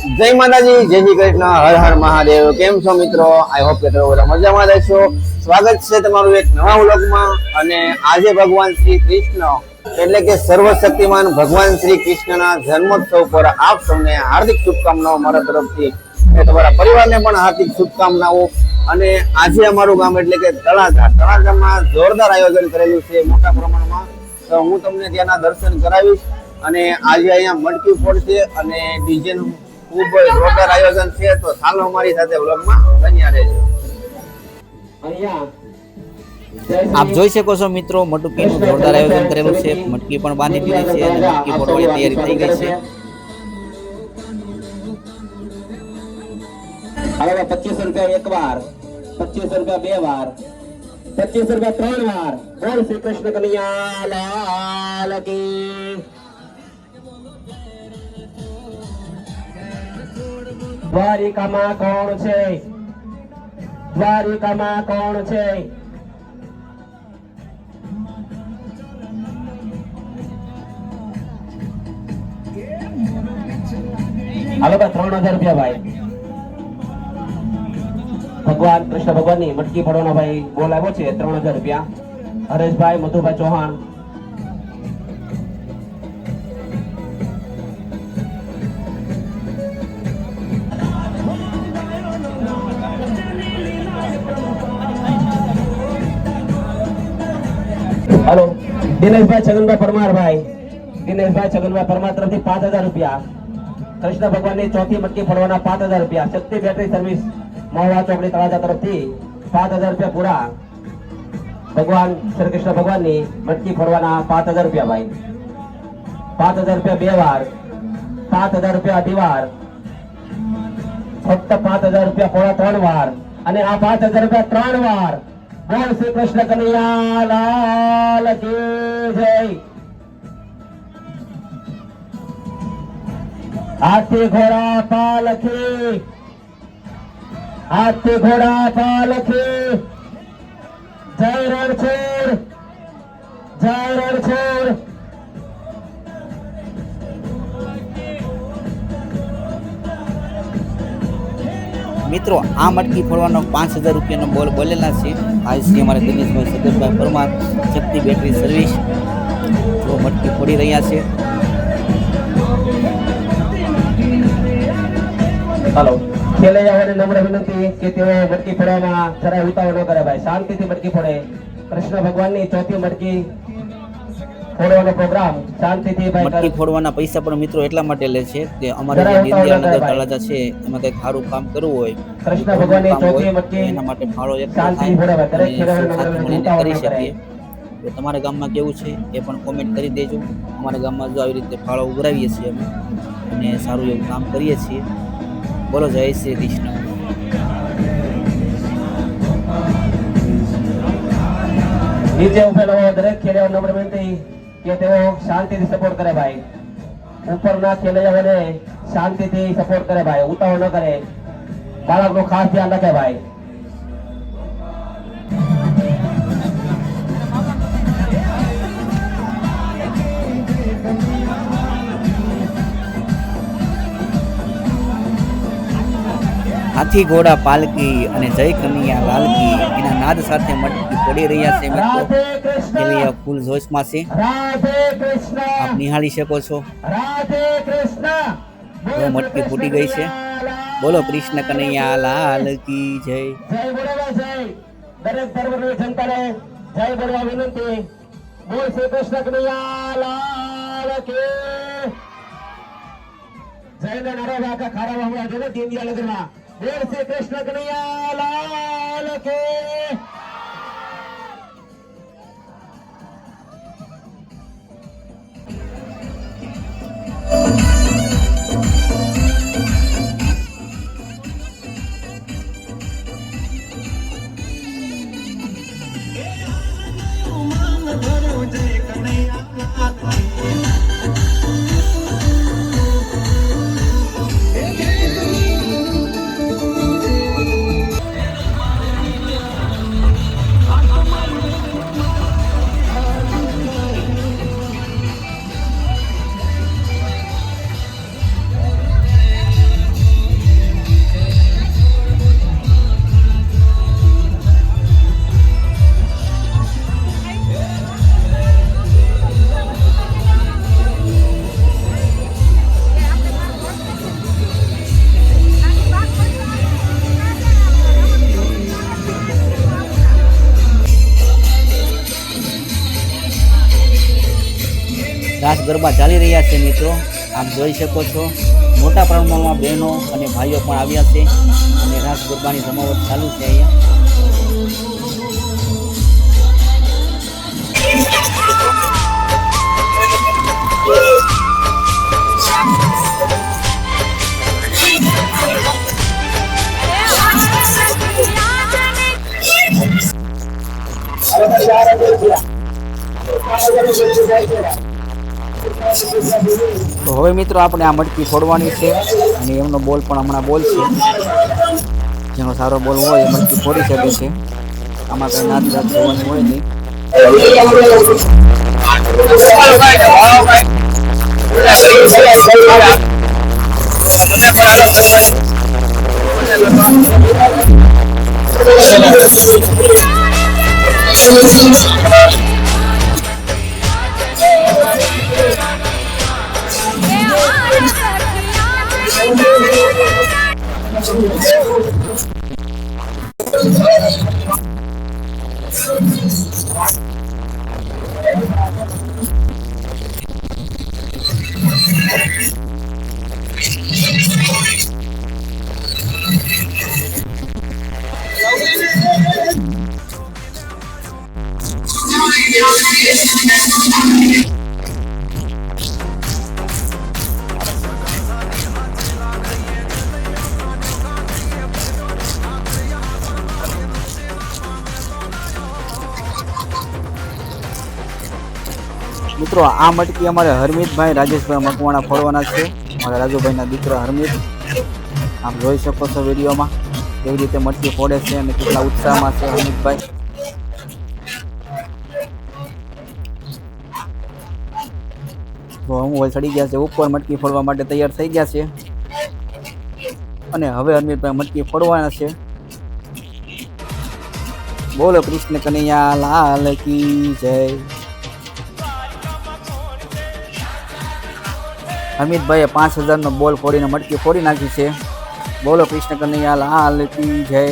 જય માતાજી, જય શ્રી કૃષ્ણ, હર હર મહાદેવ। કેમ છો મિત્રો? આઈ હોપ કે તમે બધા મજામાં રહેશો। સ્વાગત છે તમારું એક નવા વ્લોગમાં। અને આજે ભગવાન શ્રી કૃષ્ણ એટલે કે સર્વશક્તિમાન ભગવાન શ્રી કૃષ્ણના જન્મોત્સવ પર આપ સૌને હાર્દિક શુભકામનાઓ મારા તરફથી અને તમારા પરિવારને પણ હાર્દિક શુભકામનાઓ। અને આજે અમારું ગામ એટલે કે તળાજામાં જોરદાર આયોજન કરેલું છે મોટા પ્રમાણમાં। તો હું તમને ત્યાંના દર્શન કરાવીશ। અને આજે અહીંયા મટકી ફોડશે અને ડીજે નું ખૂબ જોરદાર આયોજન છે। તો ચાલો અમારી સાથે વ્લોગમાં બન્યા રહેજો। આપ જોઈ શકો છો મિત્રો, મટકીનું જોરદાર આયોજન કરેલું છે। મટકી પણ બાંધી દીધી છે અને મટકી ફોડવાની તૈયારી થઈ ગઈ છે। હવે 2500 રૂપિયા એક વાર, 2500 રૂપિયા બે વાર, 2500 રૂપિયા ત્રણ વાર। બોલ શ્રી કૃષ્ણ કનૈયા લાલ કી। દ્વારિકામાં કોણ છે? દ્વારિકામાં કોણ છે? હાલો ભાઈ 3000 રૂપિયા ભાઈ। ભગવાન કૃષ્ણ ભગવાનની મટકી ફોડવાનો ભાઈ બોલ આવ્યો છે 3000 રૂપિયા। હરેશભાઈ મધુભાઈ ચૌહાણ। हेलो दिनेशभाई छगनभाई परमार भाई, दिनेशभाई छगनभाई परमार तरफ 5000 रुपया। कृष्ण भगवान ने चौथी मटकी फोड़वाना 5000 रुपया। शक्ति बैटरी सर्विस महुआ चौकड़ी तळाजा तरफ 5000 रुपया पूरा। भगवान श्री कृष्ण भगवान ने मटकी फोड़वाना 5000 रुपया भाई। 5000 रुपया बे वार, 5000 रुपया अढी वार, फक्त 5000 रुपया फोड़ा 3 वार અને આ 5000 રૂપિયા 3 વાર। બોલ શ્રી કૃષ્ણ કનૈયા લાલ કી જય। હાથી ઘોડા પાલખી, હાથી ઘોડા પાલખી, જય રણછોડ, જય રણછોડ। મિત્રો આ મટકી ફોડવાનો 5000 રૂપિયાનો બોલ બોલેલા છે। આજ છે અમારા દિનેશભાઈ સગનભાઈ પરમાર, શક્તિ બેટરી સર્વિસ, જો મટકી ફોડી રહ્યા છે। હાલો ખેલૈયાઓને નમ્ર વિનંતી કે તેઓ મટકી ફોડવામાં જરા ઉતાવળ ન કરે ભાઈ, શાંતિથી મટકી ફોડે। કૃષ્ણ ભગવાનની ચોથી મટકી ફોડવાનો પ્રોગ્રામ શાંતિથી ભાઈ કરે। મટકી ફોડવાના પૈસા પણ મિત્રો એટલા માટે લે છે કે અમારે જે નિંદ્યાનગર તળાજા છે એમાં કંઈક સારું કામ કરવું હોય, કૃષ્ણ ભગવાનની ચોથી મટકી એના માટે ફાળો એક શાંતિથી ફોડે ભાઈ, દરેક ખેલૈયાઓને નમ્ર વિનંતી કરી ઉતાવળ ન કરે। શકીએ। તો તમારા ગામમાં કેવું છે એ પણ કોમેન્ટ કરી દેજો। અમારા ગામમાં જો આવી રીતે ફાળો ઉઘરાવીએ છીએ અમે અને સારું એવું કામ કરીએ છીએ। બોલો જય શ્રી કૃષ્ણ। નીચે ઉભેલો દરેક ખેલૈયાઓને નમ્ર વિનંતી કે તેઓ શાંતિથી સપોર્ટ કરે ભાઈ। ઉપરના ખેલૈયાઓને શાંતિથી સપોર્ટ કરે ભાઈ, ઉતાવળ ન કરે। બાળકનું ખાસ ધ્યાન રાખે ભાઈ। હાથી ઘોડા પાલકી અને જય કનૈયા લાલ की એના નાદ સાથે મટકી ફોડી રહ્યા છે મિત્રો। ખેલૈયા ફૂલ જોશમાં છે, રાધે કૃષ્ણ, આપ નિહાળી શકો છો। રાધે કૃષ્ણ। જો મટકી ફૂટી ગઈ છે। બોલો કૃષ્ણ કનૈયા લાલ की જય। જય બોલવા જય। દરેક ધર્મની જનતાને જય બોલવા વિનંતી। બોલ શ્રી કૃષ્ણ કનૈયા લાલ की જયના નારા વાકા ખારા વાહવા છે ને દીનદયાળનગરમાં। બોલ શ્રી કૃષ્ણ કનૈયા લાલ की। ગરબા ચાલી રહ્યા છે મિત્રો. આપ જોઈ શકો છો મોટા પ્રમાણમાં બહેનો અને ભાઈઓ પણ આવ્યા છે અને રાસ ગરબાની જમાવટ ચાલુ છે અહીંયા. તો હવે મિત્રો આપણે આ મટકી ફોડવાની છે અને એમનો બોલ પણ હમણાં બોલ છે. જેનો સારો બોલ હોય એ મટકી ફોડી શકે છે. આમાં કંઈ નાત જાત જોવાની હોય નહીં. મિત્રો આ મટકી અમારે હરમિતભાઈ રાજેશભાઈ મકવાણા ફોડવાના છે. અમારા રાજુભાઈના દીકરા હરમિત. આપ જોઈ શકો છો વિડીયોમાં કેવી રીતે મટકી ફોડે છે અને કેટલા ઉત્સાહમાં છે હરમિતભાઈ. તો હું હવે ચડી ગયા છે ઉપર, મટકી ફોડવા માટે તૈયાર થઈ ગયા છે અને હવે હરમિતભાઈ મટકી ફોડવાના છે. બોલો કૃષ્ણ કનૈયા લાલ કી જય. હરમિતભાઈએ 5000નો બોલ ફોડીને મટકી ફોડી નાખી છે. બોલો કૃષ્ણ કનૈયા લાલ કી જય.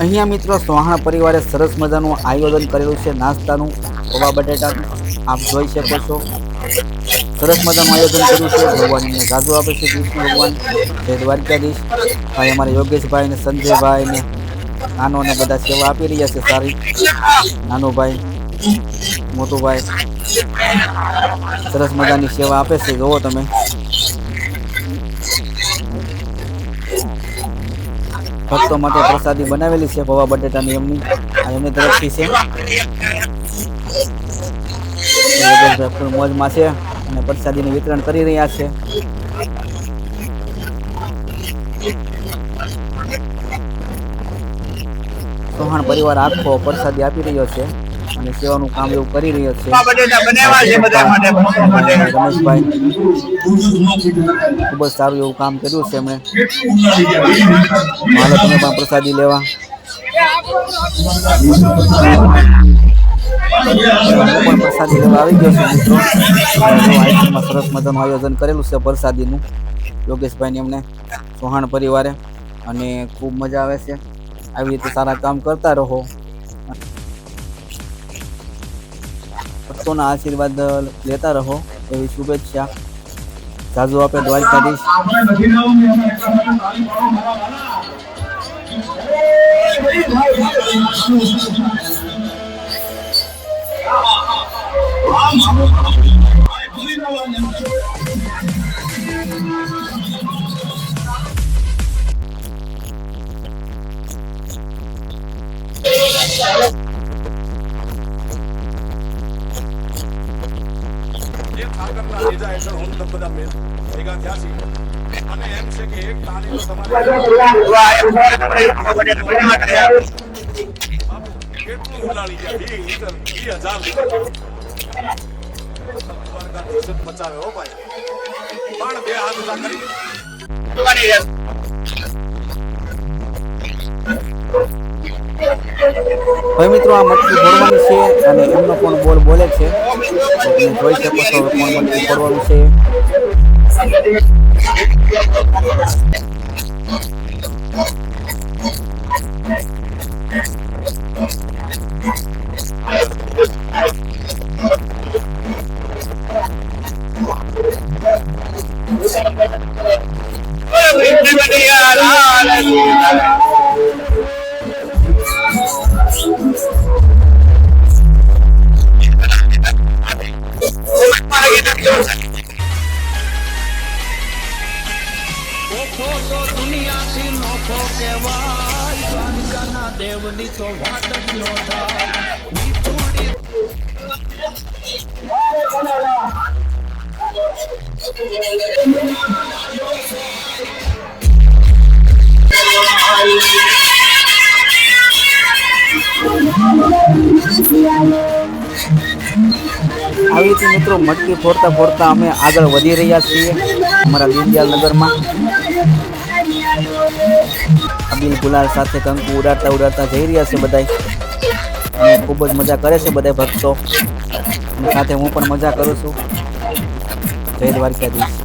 અહીંયા મિત્રો સોહાણ પરિવારે સરસ મજાનું આયોજન કરેલું છે નાસ્તાનું, પૌવા બટેટાનું. આપ જોઈ શકો છો સરસ મજાનું આયોજન કર્યું છે. ભગવાનને સાજુ આપે છે કૃષ્ણ ભગવાન. જય દ્વારકાધીશ. ભાઈ અમારા યોગેશભાઈ ને સંજયભાઈ ને નાનો ને બધા સેવા આપી રહ્યા છે સારી. નાનુભાઈ, મોટુભાઈ સરસ મજાની સેવા આપે છે. જોવો તમે. ભક્તો માટે પ્રસાદી બનાવેલી છે પૌવા બટેટાની એમની તરફથી છે. ફૂલ મોજમાં છે અને પ્રસાદીનું વિતરણ કરી રહ્યા છે. સોહાણ પરિવાર આખો પ્રસાદી આપી રહ્યો છે અને સેવાનું કામ એવું કરી રહ્યો છે. રમેશભાઈ ખૂબ જ સારું એવું કામ કર્યું છે એમણે. હાલો તમે પણ પ્રસાદી લેવા. હું પણ પ્રસાદી લેવા આવી ગયો છું મિત્રો. આઈસ્ક્રીમમાં સરસ મજાનું આયોજન કરેલું છે પ્રસાદીનું યોગેશભાઈને એમને સોહાણ પરિવારે અને ખૂબ મજા આવે છે. આવી રીતે સારા કામ કરતા રહો. ભક્તોના આશીર્વાદ લેતા રહો એવી શુભેચ્છા. સાજુ આપે દ્વારકાધીશ. એક ઠાકરના લીધા હેઠળ હું તમે બધા ભેગા થયા છીએ અને એમ છે કે એક તારીખ તમારે કેટલું ઉલાળી ગયા 20,000 બચાવે હો ભાઈ પણ બે હાથ ઉભા કરી હવે મિત્રો આ મટકી ફોડવાની છે અને એમનો પણ બોલ બોલે છે. તો તમે જોઈ શકો છો કોણ મટકી ફોડવાનું છે. દેવની તો વાત જ નો થાય. આવી રીતે મિત્રો મટકી ફોડતા ફોડતા અમે આગળ વધી રહ્યા છીએ અમારા દીનદયાલ નગરમાં. અબીલ ગુલાલ સાથે કંકુ ઉડાડતા ઉડાડતા જઈ રહ્યા છે બધાય અને ખૂબ જ મજા કરે છે બધા ભક્તો અને સાથે હું પણ મજા કરું છું. જય દ્વારકાધીશ.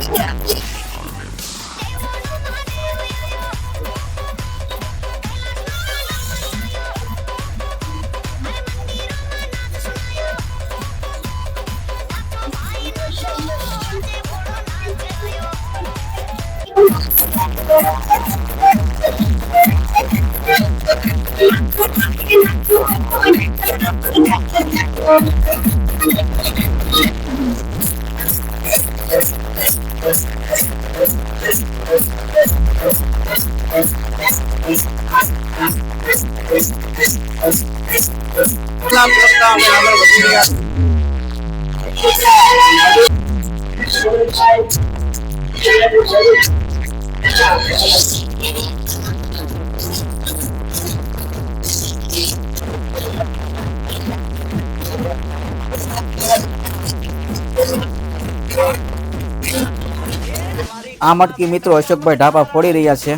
આ મટકી મિત્રો અશોકભાઈ ઢાપા ફોડી રહ્યા છે.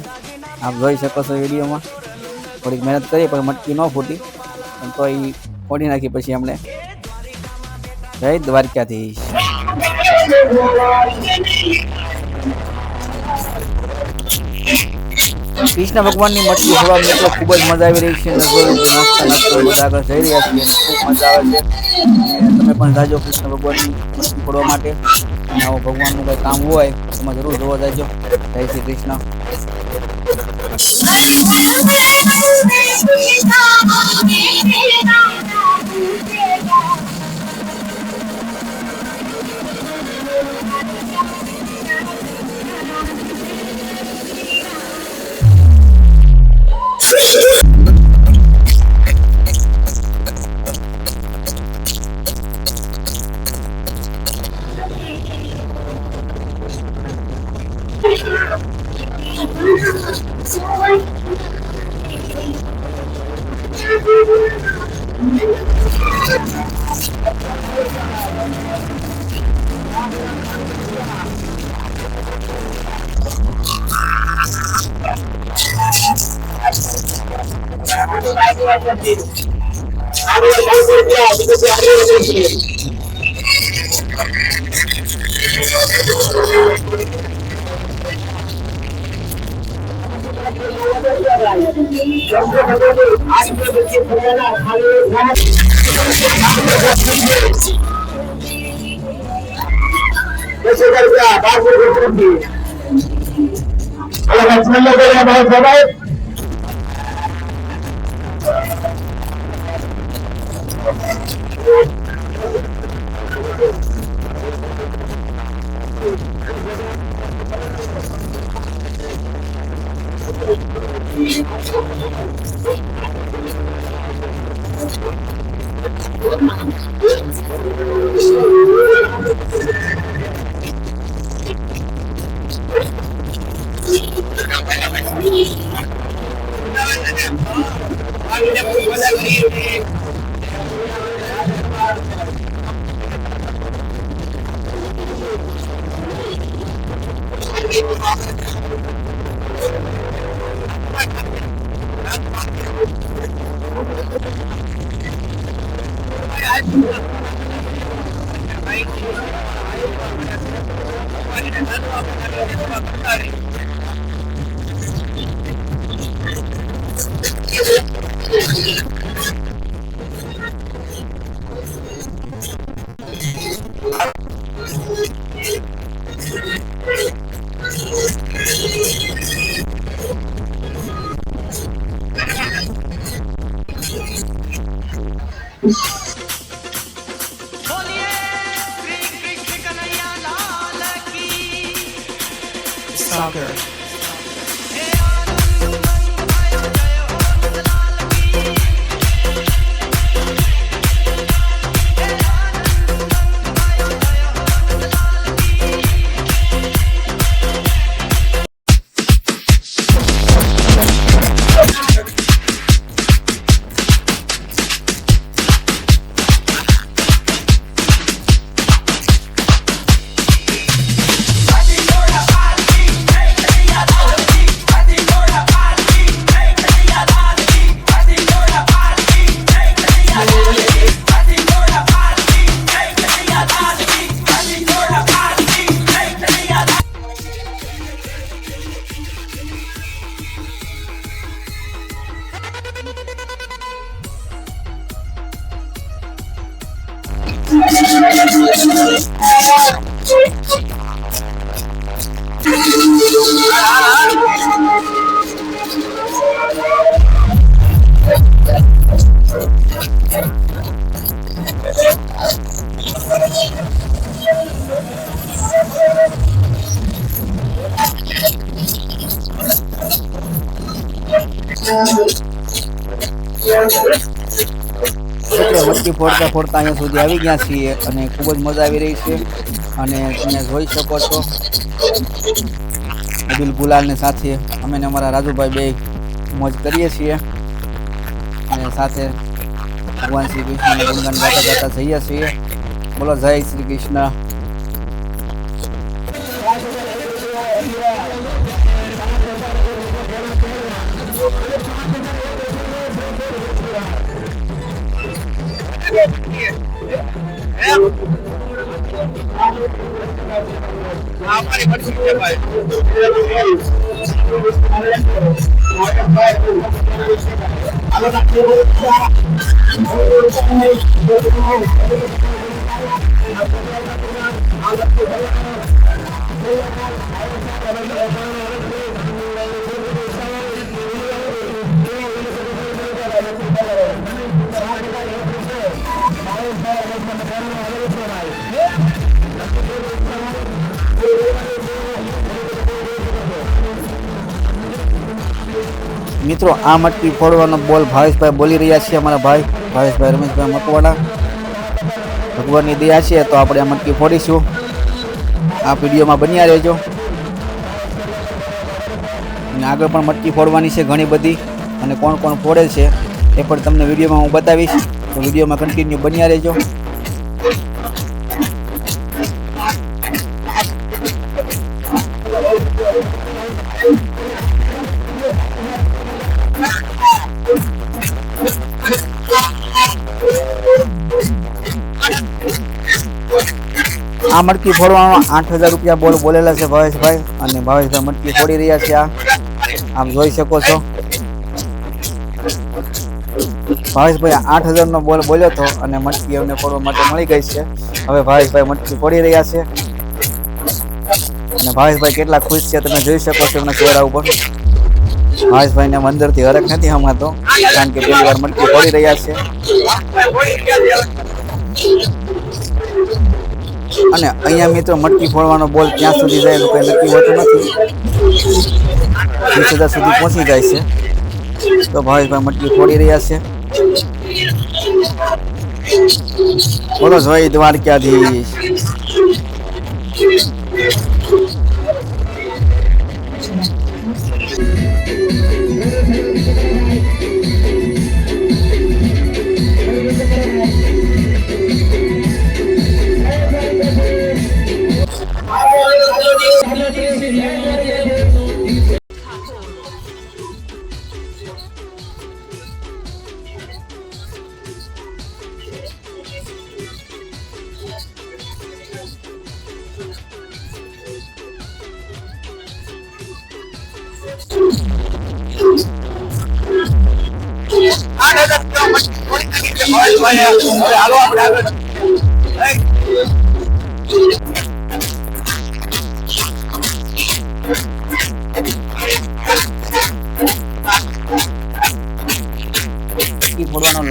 આપ જોઈ શકો છો વિડીયોમાં. થોડીક મહેનત કરી પણ મટકી ન ફૂટી પણ તો એ ફોડી નાખી પછી અમને. જય દ્વારકાધીશ. કૃષ્ણ ભગવાનની મટકી ફોડવા મિત્રો ખૂબ જ મજા આવી રહી છે. નાસ્તા નાસ્તો બધા આગળ જઈ રહ્યા છીએ. ખૂબ મજા આવે છે. તમે પણ જાજો કૃષ્ણ ભગવાનની મટકી ફોડવા માટે. અને આવો ભગવાનનું કંઈ કામ હોય એમાં જરૂર જોવા જાજો. જય શ્રી કૃષ્ણ. Sagar. મિત્રો મટકી ફોડતા ફોડતા અહીંયા સુધી આવી ગયા છીએ અને ખૂબ જ મજા આવી રહી છે. અને તમે જોઈ શકો છો અબ્દુલ ગુલાલને સાથે અમે ને અમારા રાજુભાઈ બે મોજ કરીએ છીએ અને સાથે ભગવાન શ્રી કૃષ્ણને ગુણગાન ગાતા ગાતા જઈએ છીએ. બોલો જય શ્રી કૃષ્ણ. મિત્રો આ મટકી ફોડવાનો બોલ ભાવેશભાઈ બોલી રહ્યા છે. અમારા ભાવેશભાઈ રમેશભાઈ મકવાડા. ભગવાનની દયા છે તો આપણે આ મટકી ફોડીશું. આ વિડીયોમાં બન્યા રહેજો અને આગળ પણ મટકી ફોડવાની છે ઘણી બધી અને કોણ કોણ ફોડે છે એ પણ તમને વિડીયોમાં હું બતાવીશ. તો વિડીયોમાં કન્ટિન્યુ બન્યા રહેજો. આ મટકી ફોડવાનો 8,000 રૂપિયા બોલ બોલેલા છે ભાવેશભાઈ અને ભાવેશભાઈ મટકી ફોડી રહ્યા છે. આપ જોઈ શકો છો ભાવેશભાઈ 8,000 નો બોલ બોલ્યો હતો અને મટકી એમને ફોડવા માટે મળી ગઈ છે. હવે ભાવેશભાઈ મટકી ફોડી રહ્યા છે અને ભાવેશભાઈ કેટલા ખુશ છે તમે જોઈ શકો છો એમના ચહેરા ઉપર. ભાવેશભાઈને અંદરથી હરખ નથી હમાતો કારણ કે પહેલી વાર મટકી ફોડી રહ્યા છે. અને અહીંયા મિત્રો મટકી ફોડવાનો બોલ ક્યાં સુધી જાય એનું કંઈ નક્કી હોતું નથી. 20,000 સુધી પહોંચી જાય છે. તો ભાવેશભાઈ મટકી ફોડી રહ્યા છે. બોલો જય દ્વારકાધીશ.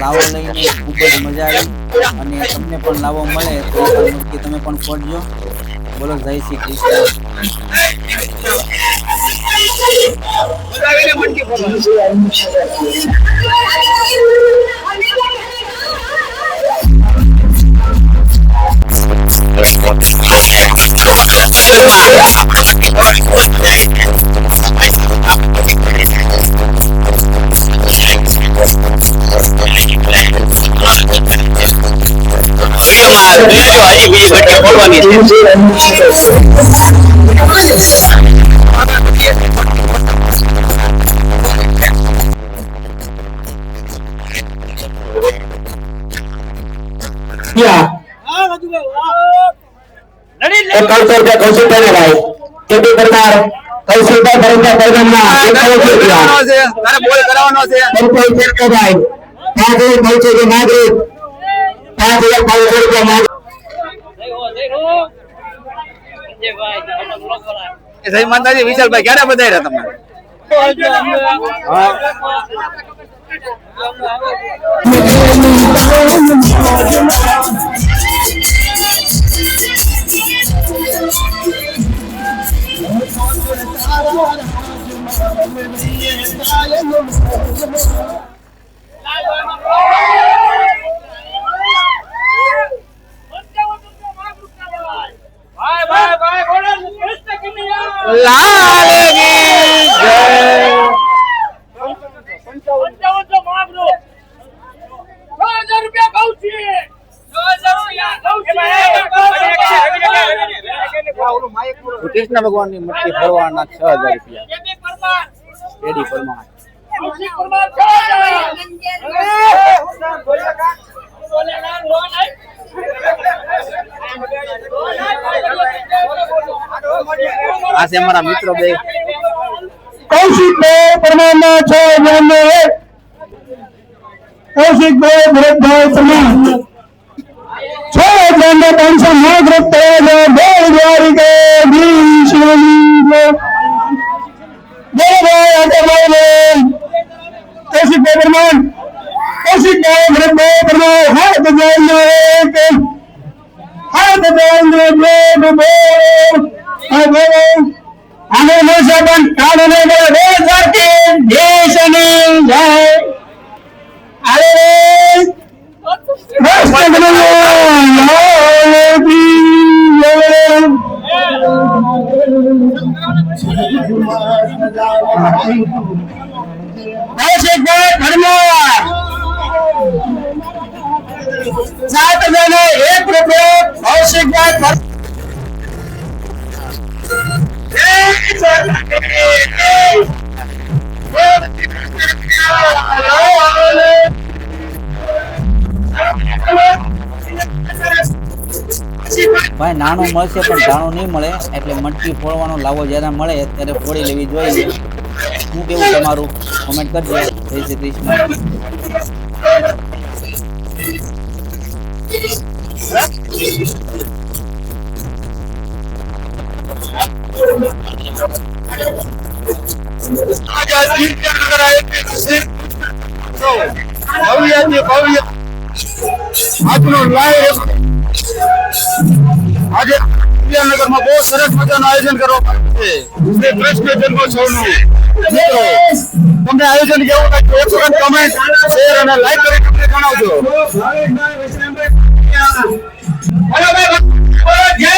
લાવો લઈને ખૂબ જ મજા આવી અને તમને પણ લાવો મળે તો એ પણ મટકી તમે પણ ફોડજો. બોલો જય શ્રી કૃષ્ણ. કૌશિકભાઈ કેટી પરમાર કૌશિકભાઈ ભરતભાઈ પરમારના 1 રૂપિયા તારે બોલ કરાવવાનો છે. ભાઈ 5000 પહોંચે છે નાગરિક 5500 રૂપિયા નાગરિક જય માતાજી. વિશાલભાઈ ક્યારે બધાયરા તમે? કૃષ્ણ ભગવાનની મટકી ફોડવાના 6000 રૂપિયા. પેઢી પરમાર. આ છે અમારા મિત્રો બે. કૌશિકભાઈ પરમારના 6000 કૌશિકભાઈ ભરતભાઈ પરમાર 6000 નાગરિક કૌશિકભાઈ પરમાર કૌશિકભાઈ ભરતભાઈ પરમાર હાથ આને મોસે પણ કાળને દેશની જય. કૌશિકભાઈ પરમાર 7001 રૂપિયા. કૌશિકભાઈ પરમાર ભાઈ નાનું મળશે પણ ધાણું નહીં મળે એટલે મટકી ફોડવાનો લાવો જ્યારે મળે ત્યારે ફોડી લેવી જોઈએ. શું કેવું તમારું કોમેન્ટ કરજો. જય શ્રી કૃષ્ણ. આજે વિદ્યાનગરમાં બહુ સરસ મજાનું આયોજન કરવામાં આવ્યું છે. શ્રી કૃષ્ણ જન્મોત્સવનું. મિત્રો, તમને આયોજન કેવું લાગ્યું? એક વખત કમેન્ટ, શેર અને લાઈક કરી તમને જણાવજો. જય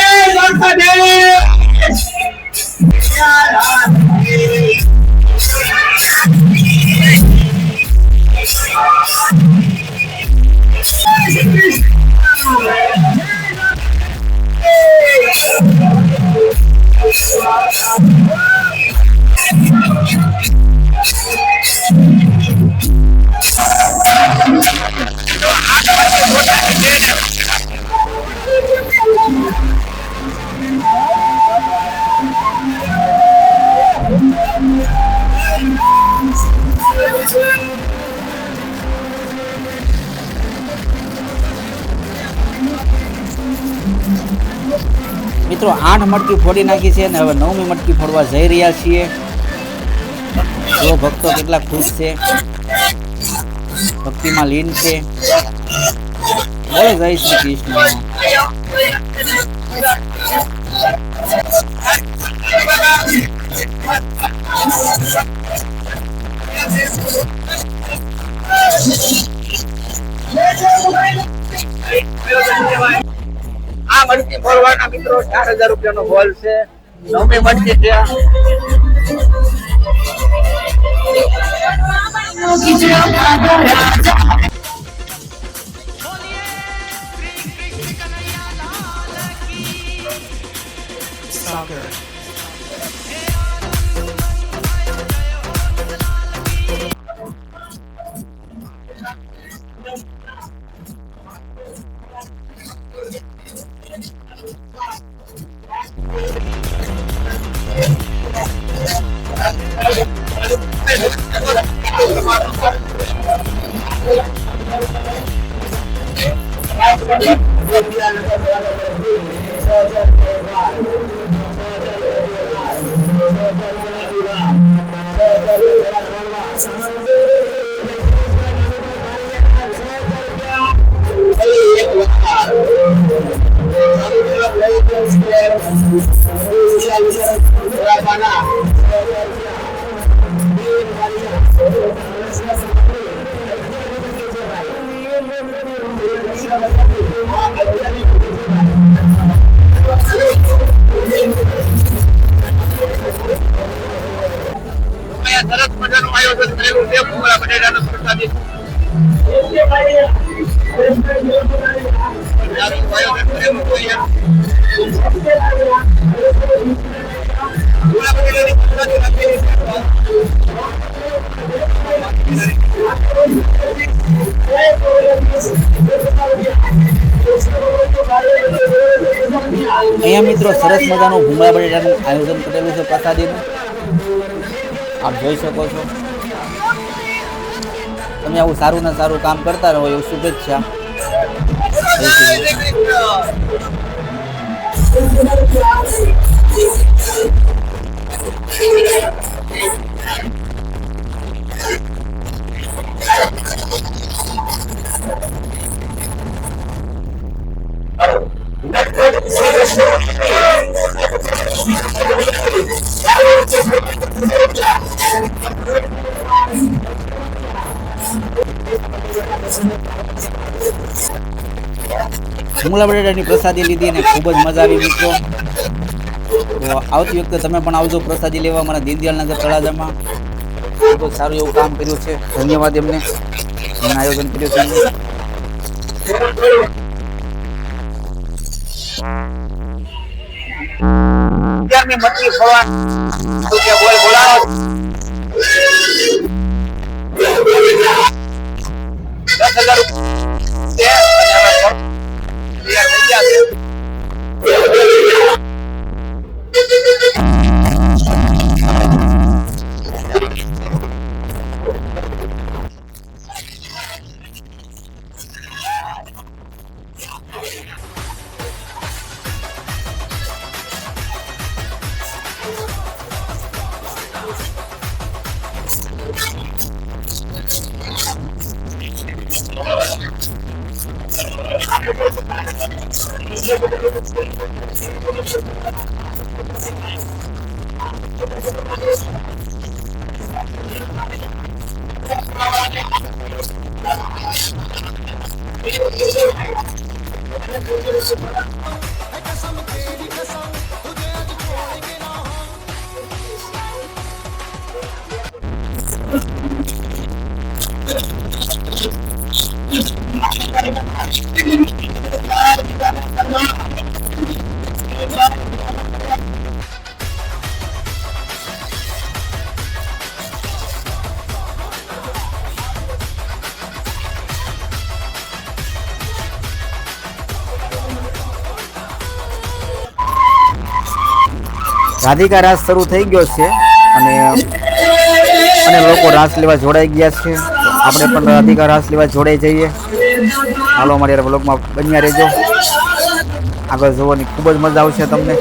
મિત્રો 8 મટકી ફોડી નાખી છે અને હવે 9મી મટકી ફોડવા જઈ રહ્યા છીએ. જો ભક્તો કેટલા ખુશ છે. ભક્તિમાં લીન છે. બોલો જય શ્રી કૃષ્ણ. આ મટકી ફોડવાના મિત્રો 4000 રૂપિયાનો બોલ છે. નવમી મટકી છે. સરસ મજાનું આયોજન કરેલું છે ભૂંગળા બટેટાનું પ્રસાદી. આયોજન કરેલું છે અહીંયા. ભૂંગળા બટેટાની પ્રસાદી રાખેલી છે. અહીંયા મિત્રો સરસ મજાનું ભૂંગળા બટેટાનું આયોજન કરેલું છે પ્રસાદીનું. આપ જોઈ શકો છો. તમે આવું સારું ને સારું કામ કરતા રહો એવું શુભેચ્છા. જય શ્રી કૃષ્ણ. ભૂંગળા બટેટાની પ્રસાદી લીધી અને ખૂબ જ મજા આવી મિત્રો. તો આવતી વખતે તમે પણ આવજો પ્રસાદી લેવા અમારા દીનદયાળનગર તળાજામાં. ખૂબ જ સારું એવું કામ કર્યું છે. ધન્યવાદ એમને આયોજન કર્યું છે. મટકી ફોડવા બોલાવો 10,000 રૂપિયા રાધિકા રાસ શરૂ થઈ ગયો છે અને લોકો રાસ લેવા જોડાઈ ગયા છે. તો આપણે પણ રાધિકા રાસ લેવા જોડાઈ જઈએ. હાલો અમારી બ્લોગમાં બન્યા રહેજો. આગળ જોવાની ખૂબ જ મજા આવશે તમને.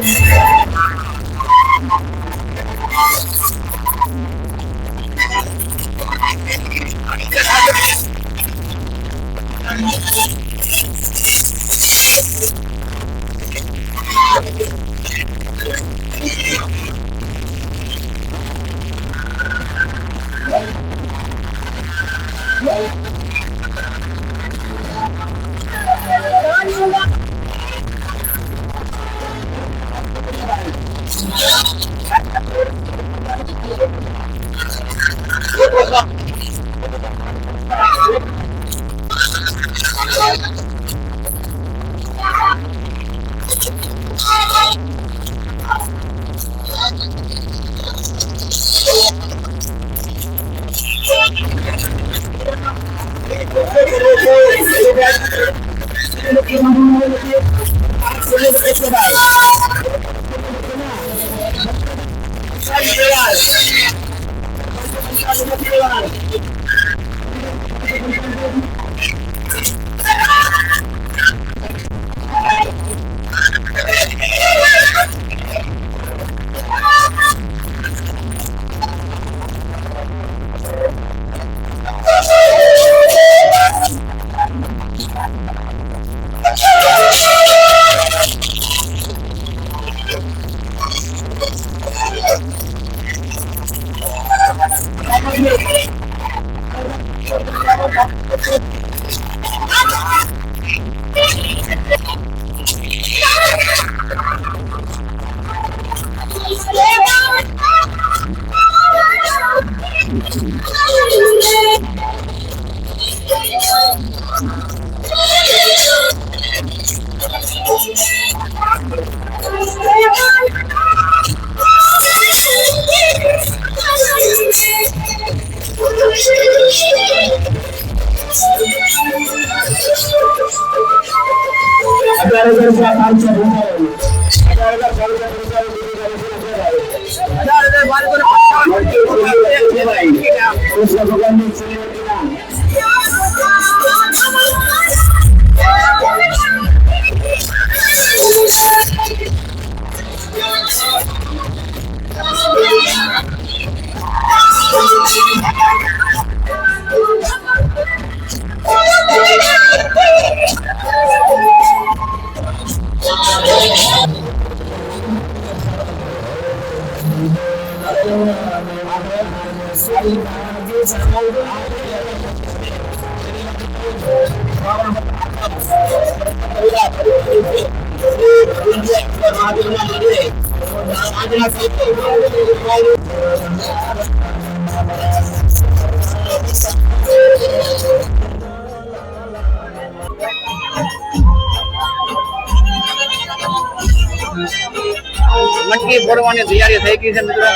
મટકી ફોડવાની તૈયારી થઈ ગઈ છે મિત્રો.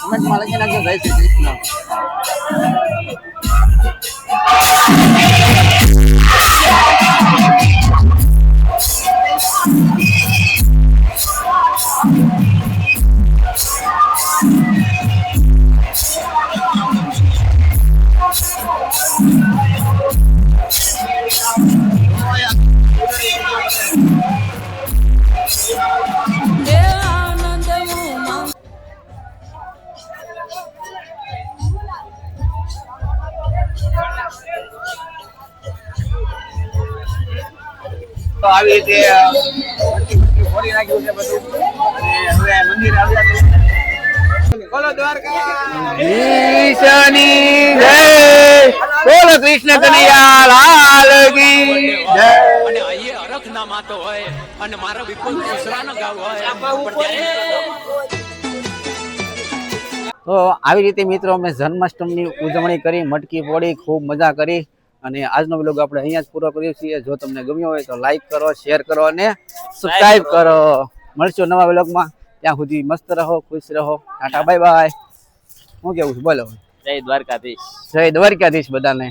કમેન્ટમાં લખી નાખજો જય શ્રી કૃષ્ણ. તો આવી રીતે ફોડી નાખ્યું છે બધું અને હવે મંદિર આવ્યા છે. બોલો દ્વારકાધીશની જય, બોલો કૃષ્ણ કનૈયા લાલ કી જય. અને અહીંયા અરખ ના માતો હોય અને મારા વિપુલ દુસરાનો ગાવ હોય પણ ત્યારે તો આવી રીતે મિત્રો અમે જન્માષ્ટમીની ઉજવણી કરી, મટકી ફોડી, ખૂબ મજા કરી અને આજનો બ્લોગ આપણે અહીંયા જ પૂરો કરીએ છીએ. જો તમને ગમ્યો હોય તો લાઈક કરો, શેર કરો અને સબસ્ક્રાઇબ કરો. મળશું નવા બ્લોગમાં. ત્યાં સુધી મસ્ત રહો, ખુશ રહો. Tata bye bye. શું કેવું છે બોલો? જય દ્વારકાધીશ. જય દ્વારકાધીશ બધાને.